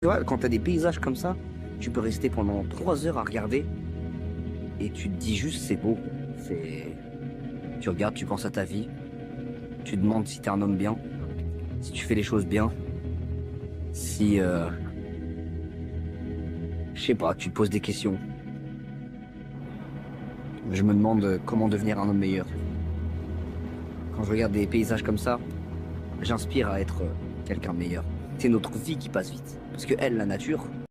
Tu vois, quand t'as des paysages comme ça, tu peux rester pendant 3 heures à regarder et tu te dis juste c'est beau. C'est... Tu regardes, tu penses à ta vie, tu te demandes si t'es un homme bien, si tu fais les choses bien, si, je sais pas, tu te poses des questions. Je me demande comment devenir un homme meilleur. Quand je regarde des paysages comme ça, j'inspire à être quelqu'un de meilleur. C'est notre vie qui passe vite. Parce que elle, la nature,